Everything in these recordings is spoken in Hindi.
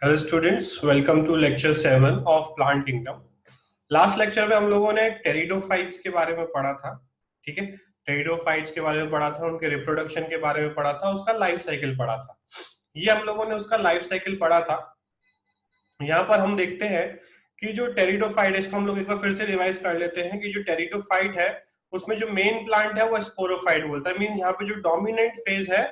Hello students, welcome to lecture 7 of plant kingdom. Last lecture में हम लोगों ने टेरिडोफाइट्स के बारे में पढ़ा था। ठीक है, टेरिडोफाइट्स के बारे में पढ़ा था, उनके रिप्रोडक्शन के बारे में पढ़ा था, उसका लाइफ साइकिल पढ़ा था। ये हम लोगों ने उसका लाइफ साइकिल पढ़ा था। यहाँ पर हम देखते हैं कि जो टेरिडोफाइट है, इसको हम लोग एक बार फिर से रिवाइज कर लेते हैं कि जो टेरिडोफाइट है उसमें जो मेन प्लांट है वो स्पोरोफाइट बोलता है। मीन यहाँ पे जो डोमिनेंट फेज है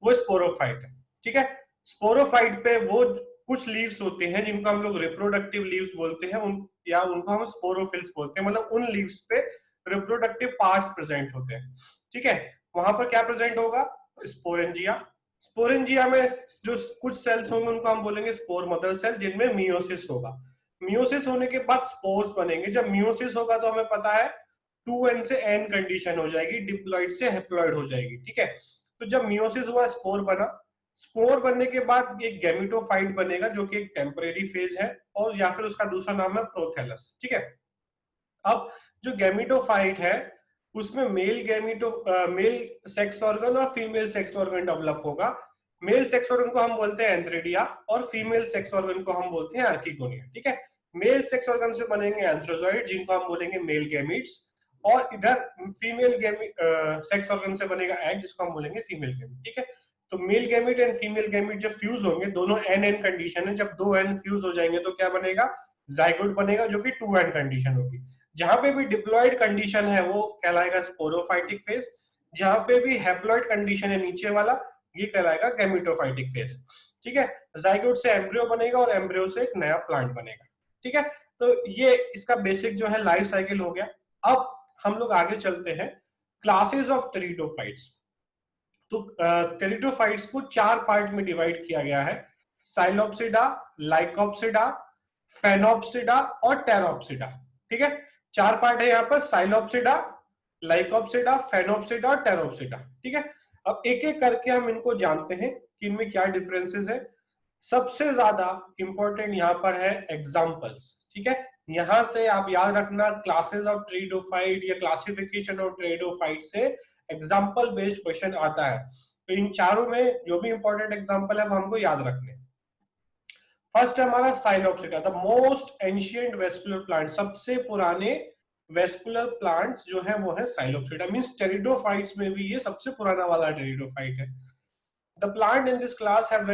वो स्पोरोफाइट है। ठीक है, स्पोरोफाइट पे वो कुछ लीव्स होते हैं जिनको हम लोग रिप्रोडक्टिव लीव्स बोलते हैं, उन या उनको हम स्पोरोफिल्स बोलते हैं। मतलब उन लीव्स पे रिप्रोडक्टिव पार्ट्स प्रेजेंट होते हैं। ठीक है, वहां पर क्या प्रेजेंट होगा? स्पोरेंजिया। स्पोरेंजिया में जो कुछ सेल्स होंगे उनको हम बोलेंगे स्पोर मदर सेल, जिनमें मियोसिस होगा। मियोसिस होने के बाद स्पोर्स बनेंगे। जब मियोसिस होगा तो हमें पता है 2n से n कंडीशन हो जाएगी, डिप्लॉइड से हेप्लॉइड हो जाएगी। ठीक है, तो जब मियोसिस हुआ, स्पोर बना। स्पोर बनने के बाद एक गैमेटोफाइट बनेगा जो कि एक टेम्परेरी फेज है, और या फिर उसका दूसरा नाम है प्रोथेलस। ठीक है, अब जो गैमेटोफाइट है उसमें मेल सेक्स ऑर्गन और फीमेल सेक्स ऑर्गन डेवलप होगा। मेल सेक्स ऑर्गन को हम बोलते हैं एंथ्रेडिया और फीमेल सेक्स ऑर्गन को हम बोलते हैं आर्किगोनिया। ठीक है, मेल सेक्स ऑर्गन से बनेंगे एंथ्रोजॉइड, जिनको हम बोलेंगे मेल गैमीट्स, और इधर फीमेल सेक्स ऑर्गन से बनेगा एग, जिसको हम बोलेंगे फीमेल गैमीट। ठीक है, तो male gamete and female gamete जब फ्यूज होंगे, दोनों एन एन कंडीशन है, जब दो एन फ्यूज हो जाएंगे तो क्या बनेगा? जाइगोट बनेगा, जो कि 2n कंडीशन होगी। जहां पे भी डिप्लॉइड कंडीशन है वो कहलाएगा स्पोरोफाइटिक फेज। जहां पे भी हैप्लॉइड कंडीशन है नीचे वाला, ये कहलाएगा गैमेटोफाइटिक फेज। ठीक है, जाइगोट से एम्ब्रियो बनेगा और एम्ब्रियो से एक नया प्लांट बनेगा। ठीक है, तो ये इसका बेसिक जो है लाइफ साइकिल हो गया। अब हम लोग आगे चलते हैं क्लासेस ऑफ टेरिडोफाइट्स। तो टेरिडोफाइट्स को चार पार्ट में डिवाइड किया गया है: साइलोप्सिडा, लाइकोप्सिडा, फेनोप्सिडा और टेरोप्सिडा। ठीक है, चार पार्ट है यहाँ पर: साइलोप्सिडा, लाइकोप्सिडा, फेनोप्सिडा और टेरोप्सिडा। ठीक है, अब एक एक करके हम इनको जानते हैं कि इनमें क्या डिफरेंसेस है। सबसे ज्यादा इंपॉर्टेंट यहाँ पर है एग्जाम्पल्स। ठीक है, यहां से आप याद रखना, क्लासेस ऑफ टेरिडोफाइट या क्लासिफिकेशन ऑफ टेरिडोफाइट से एग्जाम्पल बेस्ड क्वेश्चन आता है। तो इन चारों में जो भी इंपॉर्टेंट एग्जाम्पल है वो हमको याद रखने। फर्स्ट है हमारा psilopsida, the most ancient vascular plant. सबसे पुराने वेस्कुलर प्लांट्स जो है वो है साइलोप्सिडा। मींस टेरिडोफाइट्स में भी ये सबसे पुराना वाला टेरिडोफाइट है। The plant in this class have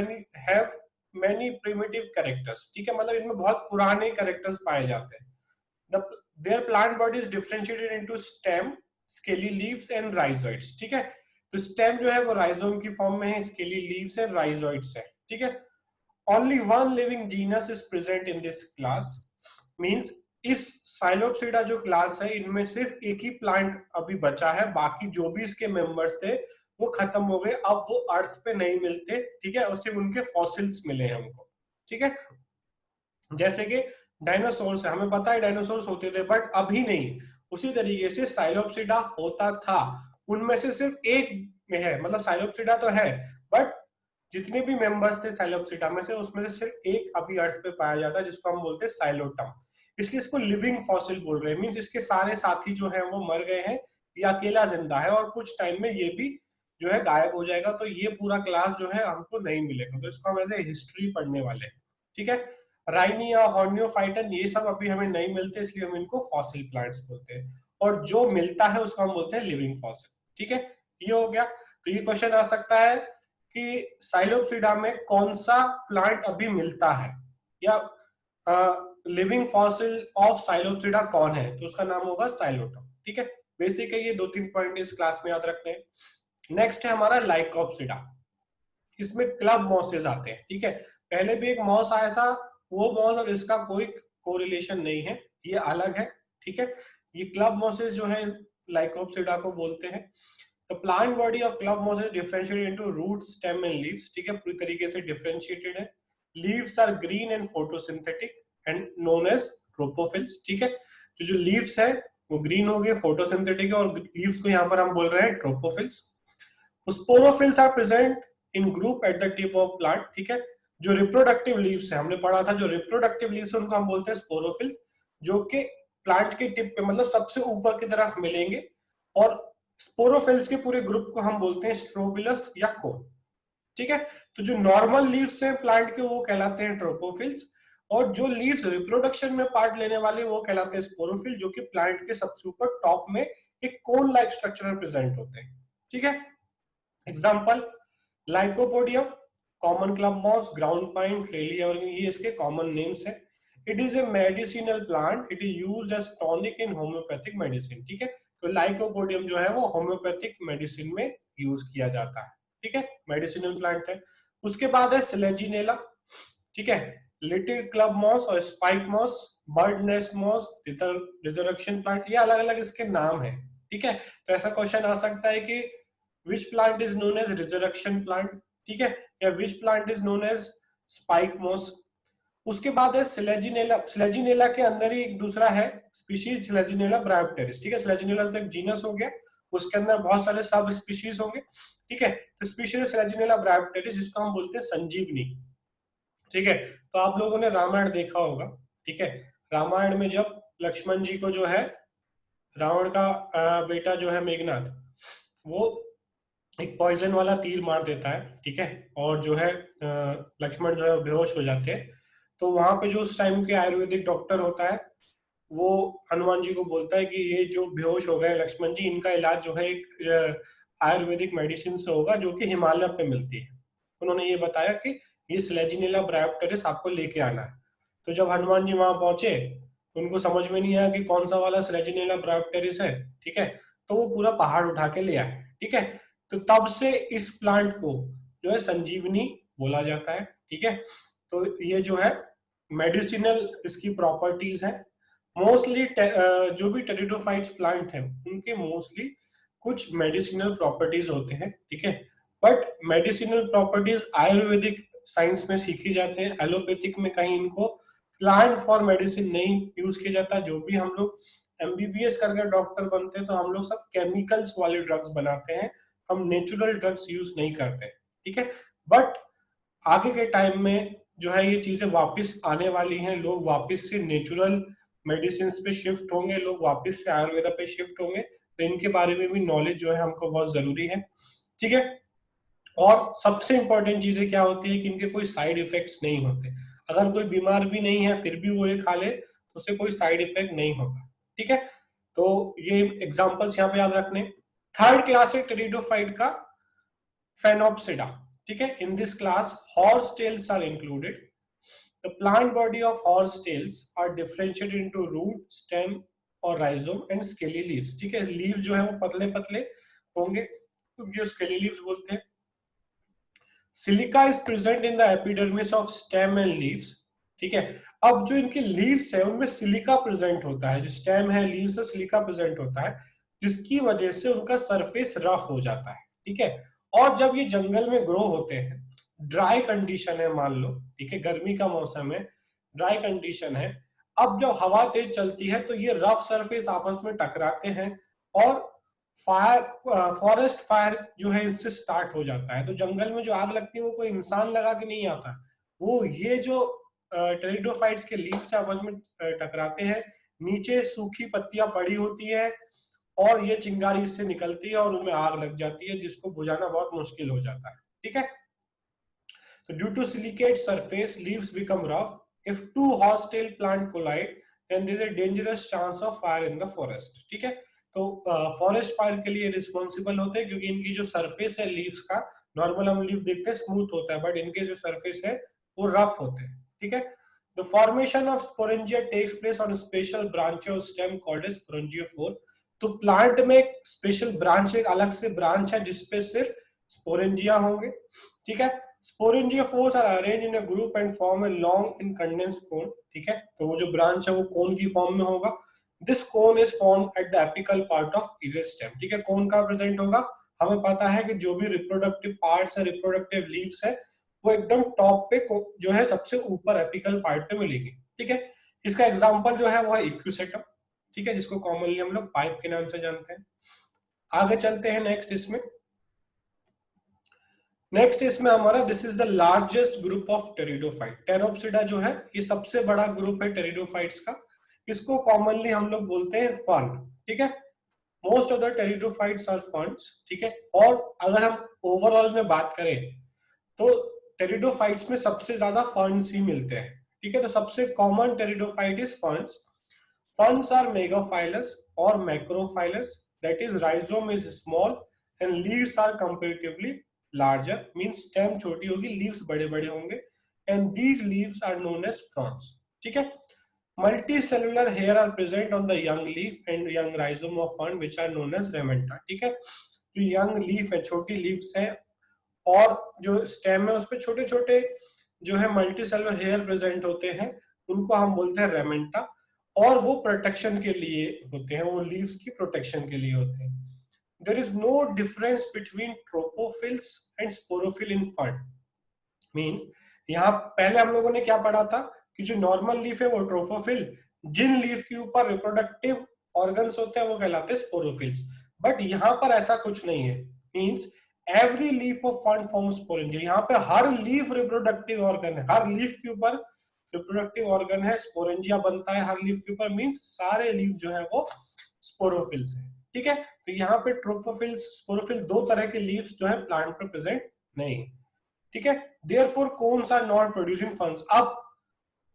many primitive characters. ठीक है, मतलब इनमें बहुत पुराने कैरेक्टर्स पाए जाते हैं। There plant body is differentiated into stem, scaly leaves and rhizoids. ठीक है, तो स्टेम जो है वो राइजोम की फॉर्म में है, स्केली लीव्स एंड राइजोइड्स है। ठीक है, only one living genus is present in this class। means इस साइलोप्सिडा जो क्लास है इनमें सिर्फ एक ही प्लांट अभी बचा है, बाकी जो भी इसके मेंबर्स थे वो खत्म हो गए। अब वो अर्थ पे नहीं मिलते। ठीक है, और सिर्फ उनके फॉसिल्स मिले हैं हमको। ठीक है, जैसे कि डायनासोर्स है, हमें पता है डायनासोर्स होते थे बट अभी नहीं। उसी तरीके से साइलोप्सिडा होता था, उनमें से सिर्फ एक में है। मतलब साइलोप्सिडा तो है बट जितने भी मेंबर्स थे साइलोप्सिडा में से, उसमें से सिर्फ एक अभी अर्थ पे पाया जाता है, जिसको हम बोलते हैं साइलोटम। इसलिए इसको लिविंग फॉसिल बोल रहे हैं। मींस इसके सारे साथी जो है वो मर गए हैं, ये अकेला जिंदा है और कुछ टाइम में ये भी जो है गायब हो जाएगा। तो ये पूरा क्लास जो है हमको नहीं मिलेगा, तो इसको हम ऐसे हिस्ट्री पढ़ने वाले हैं। ठीक है, राइनिया, हॉर्नियोफाइटन ये सब अभी हमें नहीं मिलते, इसलिए हम इनको फॉसिल प्लांट्स बोलते हैं। और जो मिलता है उसको हम बोलते हैं लिविंग फॉसिल। ठीक है, ये हो गया। तो ये क्वेश्चन आ सकता है कि साइलोप्सिडा में कौन सा प्लांट अभी मिलता है, या लिविंग फॉसिल ऑफ साइलोप्सिडा कौन है, तो उसका नाम होगा साइलोटम। ठीक है, बेसिक है, ये दो तीन पॉइंट इस क्लास में याद रखने हैं। नेक्स्ट है हमारा लाइकोप्सिडा। इसमें क्लब मॉसेज आते हैं। ठीक है, पहले भी एक मॉस आया था, वो मॉस और इसका कोई कोरिलेशन नहीं है, ये अलग है। ठीक है, ये क्लब मॉसेज जो है लाइकोप्सिडा को बोलते हैं। The plant body of club moss is differentiated into root, stem and leaves। ठीक है, पूरी तरीके से डिफरेंशिएटेड है। Leaves are green and photosynthetic and known as trophophylls. ठीक है, तो जो लीव्स है वो ग्रीन हो गए, फोटोसिंथेटिक है, और लीव्स को यहाँ पर हम बोल रहे हैं trophophylls. Sporophylls are present in group at the tip of plant. ठीक है, जो रिप्रोडक्टिव लीव्स है, हमने पढ़ा था, जो रिप्रोडक्टिव लीव्स है उनको हम बोलते हैं स्पोरोफिल्स, जो कि प्लांट के टिप पे, मतलब सबसे ऊपर की तरफ मिलेंगे। और स्पोरोफिल्स के पूरे ग्रुप को हम बोलते हैं स्ट्रोबिलस या कोन। ठीक है। तो जो नॉर्मल लीव्स हैं प्लांट के वो कहलाते हैं ट्रोपोफिल्स, और जो लीव्स रिप्रोडक्शन में पार्ट लेने वाले वो कहलाते हैं स्पोरोफिल, जो कि प्लांट के सबसे ऊपर टॉप में एक कोन लाइक स्ट्रक्चर में प्रेजेंट होते हैं। ठीक है। Example lycopodium, common club moss, ground pine, ट्रेलिया, और ये इसके कॉमन नेम्स है। It is a medicinal plant, it is used as tonic in homeopathic medicine. ठीक है। तो लाइकोपोडियम जो है वो होम्योपैथिक मेडिसिन में यूज किया जाता है। ठीक है, मेडिसिनल प्लांट है। उसके बाद है सिलेजिनेला। ठीक है, लिटिल क्लब मॉस और spike moss, bird nest moss, resurrection plant, ये अलग अलग इसके नाम है। ठीक है। तो ऐसा क्वेश्चन आ सकता है कि which plant is known as resurrection plant, ठीक है, या which plant is known as spike moss. उसके बाद है सिलेजिनेला। सिलेजिनेला के अंदर ही एक दूसरा है स्पीशीज, सिलेजिनेला ब्रायोप्टेरिस। ठीक है, सिलेजिनेला तो एक जीनस हो गया, उसके अंदर बहुत सारे सब स्पीशीज होंगे। ठीक है, तो स्पीशीज सिलेजिनेला ब्रायोप्टेरिस, जिसको हम बोलते हैं संजीवनी। ठीक है, तो आप लोगों ने रामायण देखा होगा। ठीक है, रामायण में जब लक्ष्मण जी को जो है रावण का बेटा जो है मेघनाथ, वो एक पॉइजन वाला तीर मार देता है। ठीक है, और जो है लक्ष्मण जो है बेहोश हो जाते हैं। तो वहां पे जो उस टाइम के आयुर्वेदिक डॉक्टर होता है वो हनुमान जी को बोलता है कि ये जो बेहोश हो गए लक्ष्मण जी, इनका इलाज जो है एक आयुर्वेदिक मेडिसिन से होगा जो कि हिमालय पे मिलती है। उन्होंने ये बताया कि ये स्लेजिनेला ब्रायोप्टेरिस आपको लेके आना है। तो जब हनुमान जी वहां पहुंचे तो उनको समझ में नहीं आया कि कौन सा वाला स्लेजिनेला ब्रायोप्टेरिस है। ठीक है, तो वो पूरा पहाड़ उठा के ले आए। ठीक है, तो तब से इस प्लांट को जो है संजीवनी बोला जाता है। ठीक है, तो ये जो है मेडिसिनल इसकी प्रॉपर्टीज है। मोस्टली जो भी टेरिडोफाइट्स प्लांट है उनके मोस्टली कुछ मेडिसिनल प्रॉपर्टीज होते हैं। ठीक है, but medicinal properties Ayurvedic science में सीखी जाते हैं, एलोपैथिक में कहीं इनको प्लांट फॉर मेडिसिन नहीं यूज किया जाता। जो भी हम लोग एमबीबीएस करके डॉक्टर बनते हैं तो हम लोग सब केमिकल्स वाले ड्रग्स बनाते हैं, हम नेचुरल ड्रग्स यूज नहीं करते। ठीक है, बट आगे के टाइम में जो है ये चीजें वापस आने वाली हैं, लोग वापस से नेचुरल मेडिसिन पे शिफ्ट होंगे, लोग वापस से आयुर्वेदा पे शिफ्ट होंगे। तो इनके बारे में भी नॉलेज जो है हमको बहुत जरूरी है। ठीक है, और सबसे इंपॉर्टेंट चीजें क्या होती है कि इनके कोई साइड इफेक्ट्स नहीं होते। अगर कोई बीमार भी नहीं है फिर भी वो ये खा ले तो उससे कोई साइड इफेक्ट नहीं होगा। ठीक है, तो ये एग्जांपल्स यहाँ पे याद रखने। थर्ड क्लास है टेरिडोफाइट का, फेनोप्सिडा। ठीक है, in this class horse tails are included. The plant body of horse tails are differentiated into root, stem और rhizome and scaly leaves. ठीक है, लीव जो है वो पतले पतले होंगे क्योंकि स्केली लीव्स बोलते हैं। Silica is present in the epidermis of stem and leaves. ठीक है, अब जो इनके लीव्स है उनमें सिलिका प्रेजेंट होता है, जो स्टेम है लीव्स है सिलिका प्रेजेंट होता है, जिसकी वजह से उनका सरफेस रफ हो जाता है। ठीक है, और जब ये जंगल में ग्रो होते हैं, ड्राई कंडीशन है मान लो, ठीक है गर्मी का मौसम है, ड्राई कंडीशन है, अब जब हवा तेज चलती है तो ये रफ सरफेस आपस में टकराते हैं और फायर फॉरेस्ट फायर जो है इससे स्टार्ट हो जाता है। तो जंगल में जो आग लगती है वो कोई इंसान लगा के नहीं आता, वो ये जो टेरिडोफाइट्स के लीफ से आपस में टकराते हैं, नीचे सूखी पत्तियां पड़ी होती है और ये चिंगारी इससे निकलती है और उनमें आग लग जाती है जिसको बुझाना बहुत मुश्किल हो जाता है। ठीक है, तो due to silicate surface leaves become rough. If two hostile plant collide then there is a dangerous chance of fire in the forest. ठीक है, तो फॉरेस्ट फायर के लिए रिस्पॉन्सिबल होते हैं क्योंकि इनकी जो सरफेस है लीव्स का, नॉर्मल हम लीव देखते हैं स्मूथ होता है, बट इनके जो सरफेस है वो रफ होते हैं। ठीक है, the formation of sporangia takes place on special branch of stem called as sporangiophore. तो प्लांट में एक स्पेशल ब्रांच, एक अलग से ब्रांच है जिसपे सिर्फ स्पोरेंजिया होंगे। ठीक है, sporangiophores are arrange in a group and form a long in condensed cone. ठीक है, तो वो जो ब्रांच है वो कोन की फॉर्म में होगा। This cone is form at the apical part of each stem. ठीक है, कोन का प्रेजेंट होगा, हमें पता है कि जो भी रिप्रोडक्टिव पार्ट्स है, रिप्रोडक्टिव लीव्स है, वो एकदम टॉप पे जो है सबसे ऊपर एपिकल पार्ट पे मिलेगी। ठीक है, इसका एग्जांपल जो है वो है इक्विसेटम। ठीक है, जिसको कॉमनली हम लोग पाइप के नाम से जानते हैं। आगे चलते हैं नेक्स्ट इसमें। नेक्स्ट इसमें हमारा this is the largest group of pteridophyte. Pteropsida जो है ये सबसे बड़ा ग्रुप है टेरिडोफाइट्स का, इसको कॉमनली हम लोग बोलते हैं फर्न। ठीक है, most of the pteridophytes are ferns. ठीक है, और अगर हम ओवरऑल में बात करें तो टेरिडोफाइट्स में सबसे ज्यादा फर्न्स ही मिलते हैं, ठीक है। तो सबसे common pteridophyte is ferns. Ferns are megaphyllous और macrophyllous, that is rhizome is small and leaves are comparatively larger, means stem छोटी होगी, लीव्स बड़े बड़े होंगे, and these leaves are known as fronds, ठीक है। Multicellular hair are present on the young leaf and young rhizome of fern which are known as ramenta, ठीक है। जो young leaf है, छोटी leaves है, और जो stem है उस पे छोटे छोटे जो है मल्टीसेलुलर हेयर प्रेजेंट होते हैं, उनको हम बोलते हैं रेमेंटा, और वो प्रोटेक्शन के लिए होते हैं, वो लीव्स की प्रोटेक्शन के लिए होते हैं। There is no difference between trophophylls and sporophyll in fern, means यहाँ पहले हम लोगों ने क्या पढ़ा था कि जो नॉर्मल लीफ है वो ट्रोफोफिल, जिन लीफ के ऊपर रिप्रोडक्टिव ऑर्गन्स होते हैं वो कहलाते हैं स्पोरोफिल्स, बट यहाँ पर ऐसा कुछ नहीं है। Means every leaf of fern form sporangia, यहाँ पे हर लीफ रिप्रोडक्टिव ऑर्गन है, हर लीफ के ऊपर रिप्रोडक्टिव ऑर्गन है, स्पोरेंजिया बनता है हर लीफ के ऊपर, मींस सारे लीफ जो है वो स्पोरोफिल्स है, ठीक है। तो यहाँ पे ट्रोफोफिल्स स्पोरोफिल दो तरह के लीव्स जो है प्लांट पे प्रेजेंट नहीं है, ठीक है। Therefore cones are not producing ferns. अब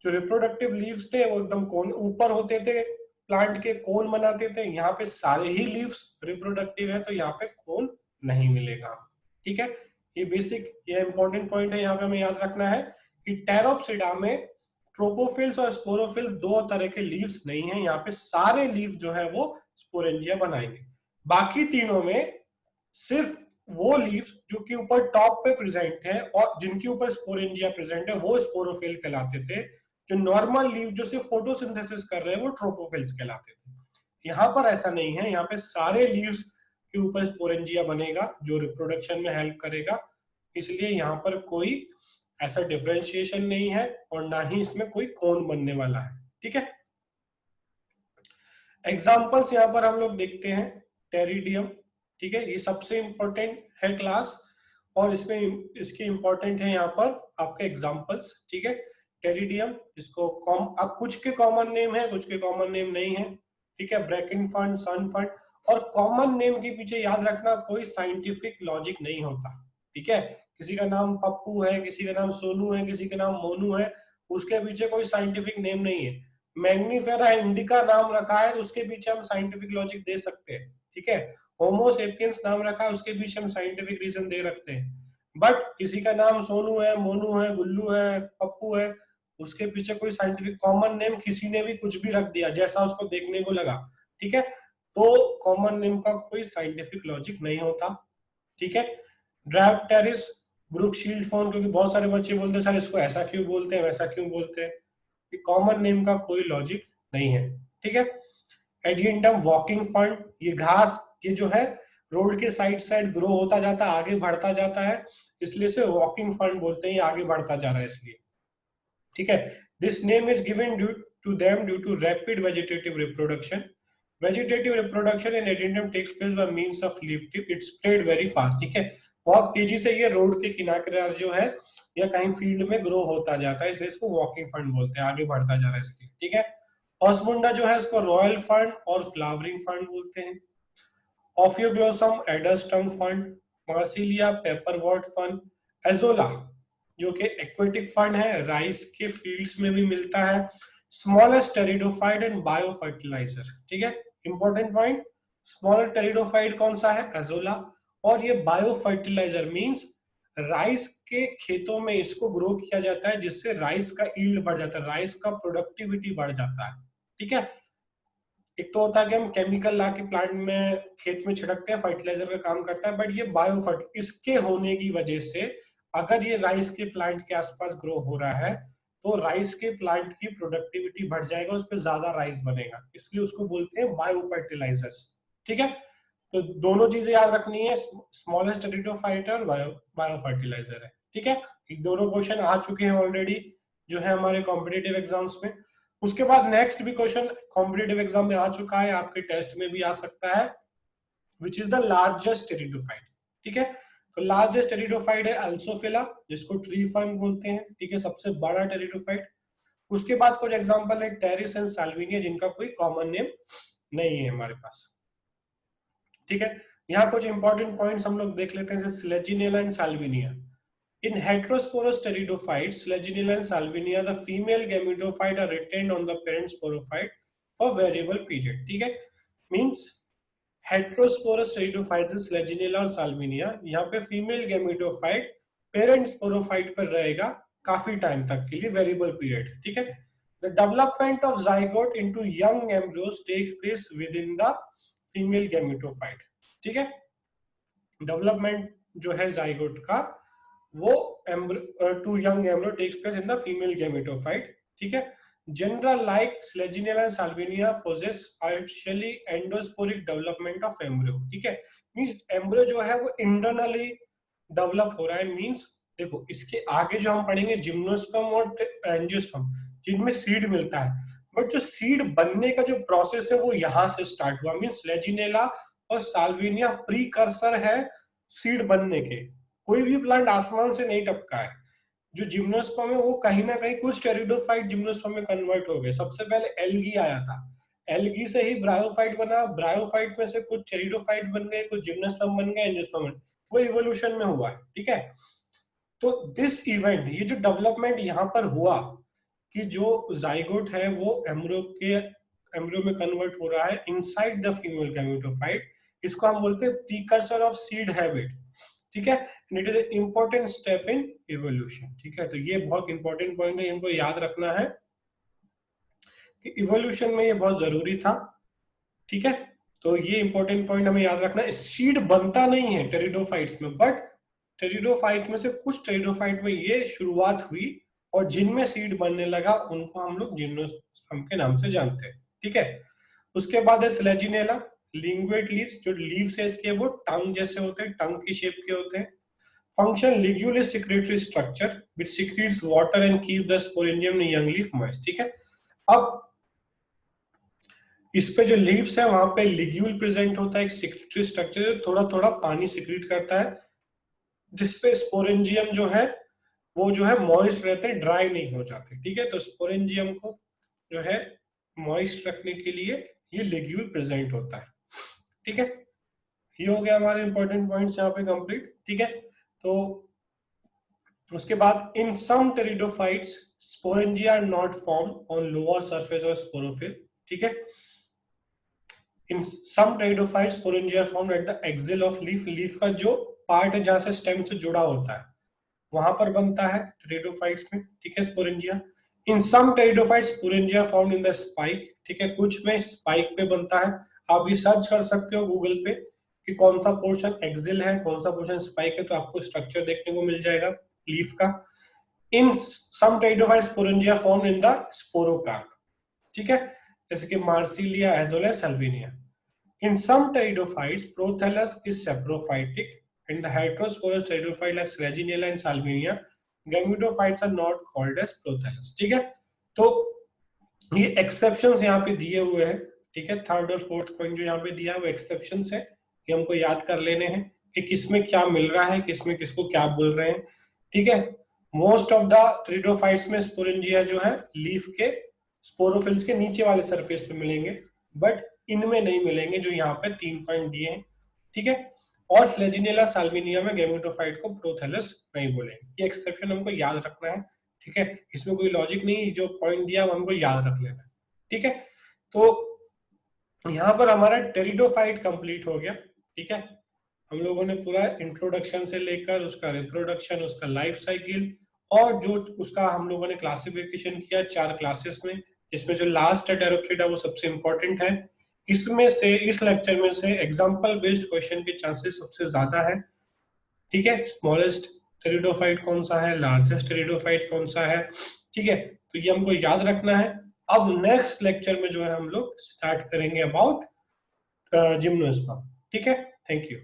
जो रिप्रोडक्टिव लीव्स थे वो एकदम कोन ऊपर होते थे, प्लांट के कोन बनाते थे, यहाँ पे सारे ही लीव्स रिप्रोडक्टिव है तो यहाँ पे कोन नहीं मिलेगा, ठीक है। ये बेसिक, ये इंपॉर्टेंट पॉइंट है, यहाँ पे हमें याद रखना है कि टेरोप्सिडा में ट्रोपोफिल्स और स्पोरोफिल्स दो तरह के लीव्स नहीं है, यहाँ पे सारे लीव जो है वो स्पोरेंजिया बनाएंगे। बाकी तीनों में सिर्फ वो लीव्स जो कि ऊपर टॉप पे प्रेजेंट है और जिनके ऊपर स्पोरेंजिया प्रेजेंट है वो स्पोरोफिल कहलाते थे, जो नॉर्मल लीव जो सिर्फ फोटोसिंथेसिस कर रहे हैं वो ट्रोपोफिल्स कहलाते थे। यहाँ पर ऐसा नहीं है, यहाँ पे सारे लीव्स के ऊपर स्पोरेंजिया बनेगा जो रिप्रोडक्शन में हेल्प करेगा, इसलिए यहाँ पर कोई ऐसा डिफरेंशिएशन नहीं है और ना ही इसमें कोई कोन बनने वाला है, ठीक है। एग्जाम्पल्स यहाँ पर हम लोग देखते हैं, टेरिडियम, ठीक है, ये सबसे इंपॉर्टेंट है क्लास, और इसमें इसके इंपॉर्टेंट है यहाँ पर आपके एग्जाम्पल्स, ठीक है। टेरिडियम, इसको अब कुछ के कॉमन नेम है, कुछ के कॉमन नेम नहीं है, ठीक है। ब्रैकिन फंड, सन फंड, और कॉमन नेम के पीछे याद रखना कोई साइंटिफिक लॉजिक नहीं होता, ठीक है। किसी का नाम पप्पू है, किसी का नाम सोनू है, किसी का नाम मोनू है, उसके पीछे कोई साइंटिफिक नेम नहीं है। मैग्नीफेरा इंडिका नाम रखा है तो उसके पीछे हम साइंटिफिक लॉजिक दे सकते हैं, ठीक है। होमोसेपियंस नाम रखा है उसके पीछे हम साइंटिफिक रीजन दे रखते हैं, बट किसी का नाम सोनू है, मोनू है, गुल्लू है, पप्पू है, उसके पीछे कोई साइंटिफिक कॉमन नेम किसी ने भी कुछ भी रख दिया जैसा उसको देखने को लगा, ठीक है, तो कॉमन नेम का कोई साइंटिफिक लॉजिक नहीं होता, ठीक है। ड्रायोप्टेरिस, ब्रुक शील्ड फोन, क्योंकि बहुत सारे बच्चे बोलते हैं सर इसको ऐसा क्यों बोलते हैं वैसा क्यों बोलते हैं, कॉमन नेम का कोई लॉजिक नहीं है, ठीक है। एडिएंटम वॉकिंग फंड, ये घास ये जो है रोड के साइड साइड ग्रो होता जाता है, आगे बढ़ता जाता है, इसलिए से वॉकिंग फंड बोलते हैं, ये आगे बढ़ता जा रहा है इसलिए, ठीक है। This name is given due to them due to rapid vegetative reproduction. Vegetative reproduction in adiantum takes place by means of leaf tip, it spread very fast, ठीक है। बहुत तेजी से ये रोड के किनारे जो है या कहीं फील्ड में ग्रो होता जाता है, इसलिए इसको वॉकिंग फंड बोलते हैं, आगे बढ़ता जा रहा है इसलिए, ठीक है। ऑस्मुंडा जो है इसको रॉयल फंड और फ्लावरिंग फंड बोलते हैं। ऑफियोग्लोसम एडस्टम फंड, मार्सिलिया पेपरवॉट फंड, एजोला जो कि एक्वेटिक फंड है, राइस के फील्ड्स में भी मिलता है, smallest pteridophyte and bio fertiliser, ठीक है। इंपॉर्टेंट पॉइंट, स्मॉलर टेरिडोफाइट कौन सा है, एजोला, और ये बायो फर्टिलाइजर मींस राइस के खेतों में इसको ग्रो किया जाता है जिससे राइस का ईल्ड बढ़ जाता है, राइस का प्रोडक्टिविटी बढ़ जाता है, ठीक है। एक तो होता है कि हम केमिकल ला के प्लांट में खेत में छिड़कते हैं, फर्टिलाइजर का काम करता है, बट ये बायो फर्ट इसके होने की वजह से अगर ये राइस के प्लांट के आसपास ग्रो हो रहा है तो राइस के प्लांट की प्रोडक्टिविटी बढ़ जाएगा, उस पर ज्यादा राइस बनेगा, इसलिए उसको बोलते हैं बायो फर्टिलाइजर्स, ठीक है। तो दोनों चीजें याद रखनी है, स्मॉलेस्ट टेरिडोफाइट और बायो फर्टिलाइजर है, ठीक है। दोनों क्वेश्चन आ चुके हैं ऑलरेडी जो है हमारे कॉम्पिटेटिव एग्जाम्स में। उसके बाद नेक्स्ट भी क्वेश्चन कॉम्पिटेटिव एग्जाम में आ चुका है, आपके टेस्ट में भी आ सकता है, which is the largest pteridophyte, ठीक है। तो लार्जेस्ट टेरिडोफाइट है अल्सोफिला जिसको ट्री फर्न बोलते हैं, ठीक है, सबसे बड़ा टेरिडोफाइट। उसके बाद कुछ एग्जांपल है टेरिस एंड साल्विनिया जिनका कोई कॉमन नेम नहीं है हमारे पास, ठीक है। यहाँ कुछ इंपॉर्टेंट पॉइंट्स हम लोग देख लेते हैं, जैसे selaginella and salvinia, In heterosporous pteridophytes, Legionella and Salvinia, the female gametophyte are retained on the parent sporophyte for variable period. ठीक है, means heterosporous pteridophytes Legionella और Salvinia, यहाँ पे female gametophyte parent sporophyte पर रहेगा काफी टाइम तक के लिए, variable period. ठीक है, the development of zygote into young embryos takes place within the female gametophyte. ठीक है, डेवलपमेंट जो है जाइगोट का वो to young embryo takes place in the female gametophyte. ठीक है, general like selaginella and salvinia possess partially endosporic development of embryo. ठीक है, मींस एम्ब्रो जो है वो इंटरनली डेवलप हो रहा है. मींस देखो इसके आगे जो हम पढ़ेंगे जिम्नोस्पर्म और एंजियोस्पर्म जिनमें सीड मिलता है, बट जो सीड बनने का जो प्रोसेस है वो यहां से स्टार्ट हुआ. मींस लेजिनेला और साल्विनिया प्रीकर्सर है सीड बनने के. कोई भी प्लांट आसमान से नहीं टपका है. जो जिम्नोस्पर्म है वो कहीं ना कहीं कुछ टेरिडोफाइट जिम्नोस्पर्म में कन्वर्ट हो गए. सबसे पहले एल्गी आया था, एल्गी से ही ब्रायोफाइट बना, ब्रायोफाइट में से कुछ टेरिडोफाइट बन गए, कुछ जिम्नोस्पर्म बन गए, एंजियोस्पर्म बन गए. वो इवोल्यूशन में हुआ है. ठीक है, तो दिस इवेंट, ये जो डेवलपमेंट यहाँ पर हुआ कि जो जाइगोट है वो एम्ब्रियो में कन्वर्ट हो रहा है इनसाइड द फीमेल गैमेटोफाइट, इसको हम बोलते हैं प्रीकर्सर ऑफ सीड हैबिट. ठीक है, it is an important step in evolution. ठीक है, तो ये बहुत इंपॉर्टेंट पॉइंट है, इनको याद रखना है कि इवोल्यूशन में ये बहुत जरूरी था. ठीक है, तो ये इंपॉर्टेंट पॉइंट हमें याद रखना है. सीड बनता नहीं है टेरिडोफाइट्स में, बट टेरिडोफाइट में से कुछ टेरिडोफाइट में ये शुरुआत हुई और जिनमें सीड बनने लगा उनको हम लोग जिम्नोस्पर्म के नाम से जानते हैं. ठीक है, उसके बाद है स्लेजिनेला, लिंगुएट लीव्स. जो लीव्स है इसके वो टंग जैसे होते हैं, टंग की शेप के होते हैं. Function ligule is secretory structure which secretes water and keep the sporangium in young leaf moist. ठीक है, अब इस पे जो लीव्स है वहां पे लिग्यूल प्रेजेंट होता है, एक सिक्रेटरी स्ट्रक्चर थोड़ा थोड़ा पानी सिक्रेट करता है, जिसपे स्पोरेंजियम जो है वो जो है मॉइस्ट रहते हैं, ड्राई नहीं हो जाते. ठीक है, तो स्पोरेंजियम को जो है मॉइस्ट रखने के लिए ये लिग्यूल प्रेजेंट होता है. ठीक है, ये हो गया हमारे इंपॉर्टेंट पॉइंट्स यहाँ पे कंप्लीट. ठीक है, तो उसके बाद in some pteridophytes sporangia are not form on lower surface of sporophyll. ठीक है, in some pteridophytes sporangia form at the axil of leaf. Leaf का जो पार्ट है जहां से स्टेम से जुड़ा होता है वहां पर बनता है टेरिडोफाइट्स में. ठीक है, sporangia. In some pteridophytes sporangia found in the spike. ठीक है, कुछ में स्पाइक पे बनता है. आप ये सर्च कर सकते हो गूगल पे कि कौन सा पोर्शन एक्सिल है, कौन सा पोर्शन स्पाइक है, तो आपको स्ट्रक्चर देखने को मिल जाएगा लीफ का. In some pteridophytes sporangia found in the sporocarp. ठीक है, जैसे कि marsilea as well as salvinia. In some pteridophytes prothallus is saprophytic. In the heterosporous pteridophyte like Legionella and Salvinia, gametophytes are not called as prothallus. ठीक है, तो ये एक्सेप्शंस यहाँ पे दिए हुए हैं. ठीक है, थर्ड और फोर्थ पॉइंट जो यहाँ पे दिया है वो एक्सेप्शंस है, ये हमको याद कर लेने हैं कि किसमें क्या मिल रहा है, किसमें किसको क्या बोल रहे हैं. ठीक है, मोस्ट ऑफ द टेरिडोफाइट्स में स्पोरेंजिया जो है लीफ के स्पोरोफिल्स के नीचे वाले सरफेस पे मिलेंगे, बट इनमें नहीं मिलेंगे जो यहाँ पे 3 पॉइंट दिए हैं. ठीक है, और स्लेजिनेला साल्विनिया में गैमेटोफाइट को प्रोथैलस नहीं बोलेंगे. ये एक्सेप्शन हमको याद रखना है. ठीक है, इसमें कोई लॉजिक नहीं, जो पॉइंट दिया वो हमको याद रख लेना है. ठीक है, तो यहाँ पर हमारा टेरिडोफाइट कंप्लीट हो गया. ठीक है, हम लोगों ने पूरा इंट्रोडक्शन से लेकर उसका रिप्रोडक्शन, उसका लाइफ साइकिल और जो उसका हम लोगों ने क्लासिफिकेशन किया 4 क्लासेस में, इसमें जो लास्ट है टेरोप्सिडा वो सबसे इंपॉर्टेंट है. इसमें से इस लेक्चर में से एग्जांपल बेस्ड क्वेश्चन के चांसेस सबसे ज्यादा है. ठीक है, स्मॉलेस्ट टेरिडोफाइट कौन सा है, लार्जेस्ट टेरिडोफाइट कौन सा है. ठीक है, तो ये हमको याद रखना है. अब नेक्स्ट लेक्चर में जो है हम लोग स्टार्ट करेंगे अबाउट जिम्नोस्पर्म. ठीक है, थैंक यू.